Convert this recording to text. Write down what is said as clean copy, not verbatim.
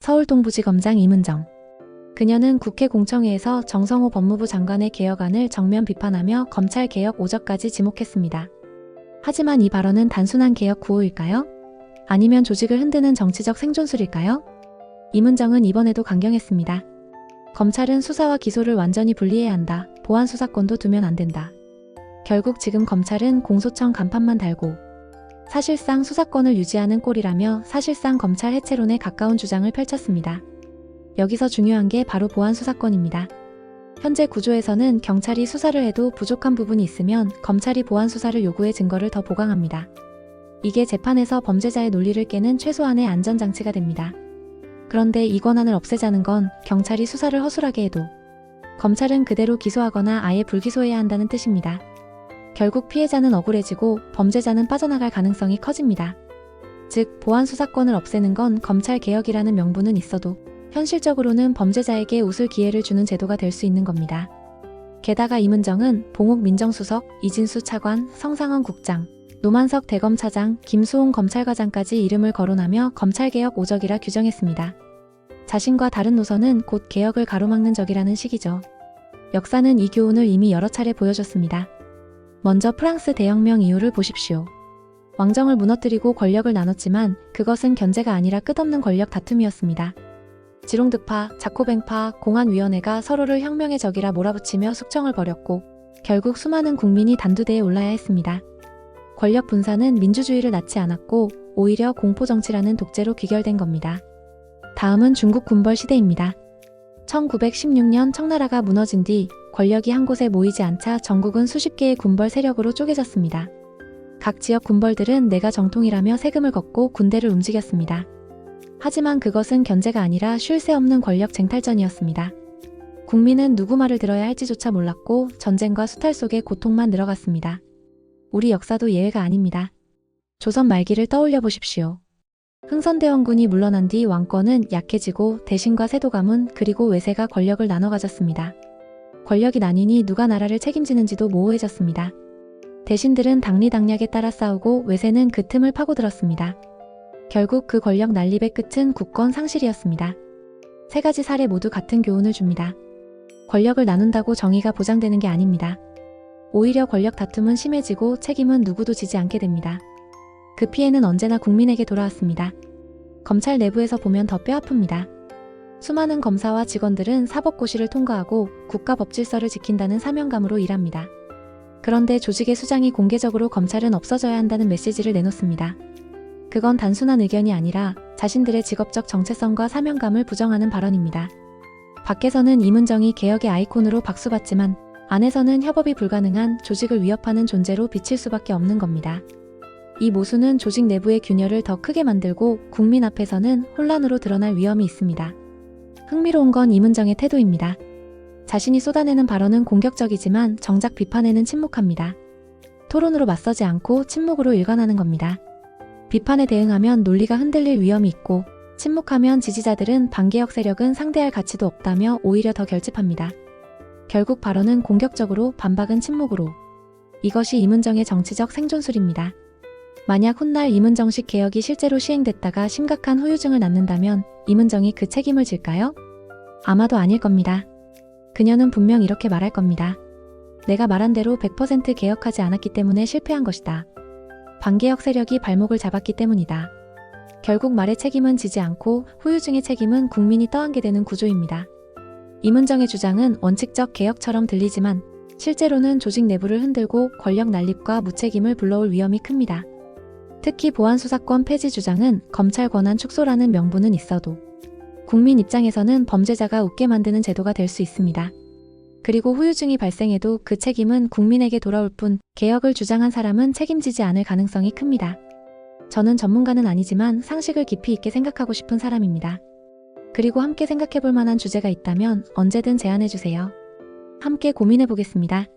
서울 동부지검장 이문정. 그녀는 국회 공청회에서 정성호 법무부 장관의 개혁안을 정면 비판하며 검찰 개혁 오적까지 지목했습니다. 하지만 이 발언은 단순한 개혁 구호일까요? 아니면 조직을 흔드는 정치적 생존술일까요? 이문정은 이번에도 강경했습니다. 검찰은 수사와 기소를 완전히 분리해야 한다. 보안 수사권도 두면 안 된다. 결국 지금 검찰은 공소청 간판만 달고 사실상 수사권을 유지하는 꼴이라며 사실상 검찰 해체론에 가까운 주장을 펼쳤습니다. 여기서 중요한 게 바로 보안 수사권입니다. 현재 구조에서는 경찰이 수사를 해도 부족한 부분이 있으면 검찰이 보안 수사를 요구해 증거를 더 보강합니다. 이게 재판에서 범죄자의 논리를 깨는 최소한의 안전장치가 됩니다. 그런데 이 권한을 없애자는 건 경찰이 수사를 허술하게 해도 검찰은 그대로 기소하거나 아예 불기소해야 한다는 뜻입니다. 결국 피해자는 억울해지고 범죄자는 빠져나갈 가능성이 커집니다. 즉, 보안 수사권을 없애는 건 검찰 개혁이라는 명분은 있어도 현실적으로는 범죄자에게 웃을 기회를 주는 제도가 될 수 있는 겁니다. 게다가 이문정은 봉옥 민정수석, 이진수 차관, 성상원 국장, 노만석 대검차장, 김수홍 검찰과장까지 이름을 거론하며 검찰개혁 오적이라 규정했습니다. 자신과 다른 노선은 곧 개혁을 가로막는 적이라는 식이죠. 역사는 이 교훈을 이미 여러 차례 보여줬습니다. 먼저 프랑스 대혁명 이후를 보십시오. 왕정을 무너뜨리고 권력을 나눴지만 그것은 견제가 아니라 끝없는 권력 다툼이었습니다. 지롱드파, 자코뱅파, 공안위원회가 서로를 혁명의 적이라 몰아붙이며 숙청을 벌였고 결국 수많은 국민이 단두대에 올라야 했습니다. 권력 분산은 민주주의를 낳지 않았고 오히려 공포정치라는 독재로 귀결된 겁니다. 다음은 중국 군벌 시대입니다. 1916년 청나라가 무너진 뒤 권력이 한 곳에 모이지 않자 전국은 수십 개의 군벌 세력으로 쪼개졌습니다. 각 지역 군벌들은 내가 정통이라며 세금을 걷고 군대를 움직였습니다. 하지만 그것은 견제가 아니라 쉴 새 없는 권력 쟁탈전이었습니다. 국민은 누구 말을 들어야 할지조차 몰랐고 전쟁과 수탈 속에 고통만 늘어갔습니다. 우리 역사도 예외가 아닙니다. 조선 말기를 떠올려 보십시오. 흥선대원군이 물러난 뒤 왕권은 약해지고 대신과 세도가문 그리고 외세가 권력을 나눠 가졌습니다. 권력이 나뉘니 누가 나라를 책임지는지도 모호해졌습니다. 대신들은 당리당략에 따라 싸우고 외세는 그 틈을 파고들었습니다. 결국 그 권력 난립의 끝은 국권 상실이었습니다. 세 가지 사례 모두 같은 교훈을 줍니다. 권력을 나눈다고 정의가 보장되는 게 아닙니다. 오히려 권력 다툼은 심해지고 책임은 누구도 지지 않게 됩니다. 그 피해는 언제나 국민에게 돌아왔습니다. 검찰 내부에서 보면 더 뼈아픕니다. 수많은 검사와 직원들은 사법고시를 통과하고 국가법질서를 지킨다는 사명감으로 일합니다. 그런데 조직의 수장이 공개적으로 검찰은 없어져야 한다는 메시지를 내놓습니다. 그건 단순한 의견이 아니라 자신들의 직업적 정체성과 사명감을 부정하는 발언입니다. 밖에서는 이문정이 개혁의 아이콘으로 박수받지만 안에서는 협업이 불가능한 조직을 위협하는 존재로 비칠 수밖에 없는 겁니다. 이 모순은 조직 내부의 균열을 더 크게 만들고 국민 앞에서는 혼란으로 드러날 위험이 있습니다. 흥미로운 건 이문정의 태도입니다. 자신이 쏟아내는 발언은 공격적이지만 정작 비판에는 침묵합니다. 토론으로 맞서지 않고 침묵으로 일관하는 겁니다. 비판에 대응하면 논리가 흔들릴 위험이 있고 침묵하면 지지자들은 반개혁 세력은 상대할 가치도 없다며 오히려 더 결집합니다. 결국 발언은 공격적으로 반박은 침묵으로. 이것이 이문정의 정치적 생존술입니다. 만약 훗날 이문정식 개혁이 실제로 시행됐다가 심각한 후유증을 낳는다면 이문정이 그 책임을 질까요? 아마도 아닐 겁니다. 그녀는 분명 이렇게 말할 겁니다. 내가 말한 대로 100% 개혁하지 않았기 때문에 실패한 것이다. 반개혁 세력이 발목을 잡았기 때문이다. 결국 말의 책임은 지지 않고 후유증의 책임은 국민이 떠안게 되는 구조입니다. 이문정의 주장은 원칙적 개혁처럼 들리지만 실제로는 조직 내부를 흔들고 권력 난립과 무책임을 불러올 위험이 큽니다. 특히 보안수사권 폐지 주장은 검찰 권한 축소라는 명분은 있어도 국민 입장에서는 범죄자가 웃게 만드는 제도가 될 수 있습니다. 그리고 후유증이 발생해도 그 책임은 국민에게 돌아올 뿐 개혁을 주장한 사람은 책임지지 않을 가능성이 큽니다. 저는 전문가는 아니지만 상식을 깊이 있게 생각하고 싶은 사람입니다. 그리고 함께 생각해볼 만한 주제가 있다면 언제든 제안해주세요. 함께 고민해보겠습니다.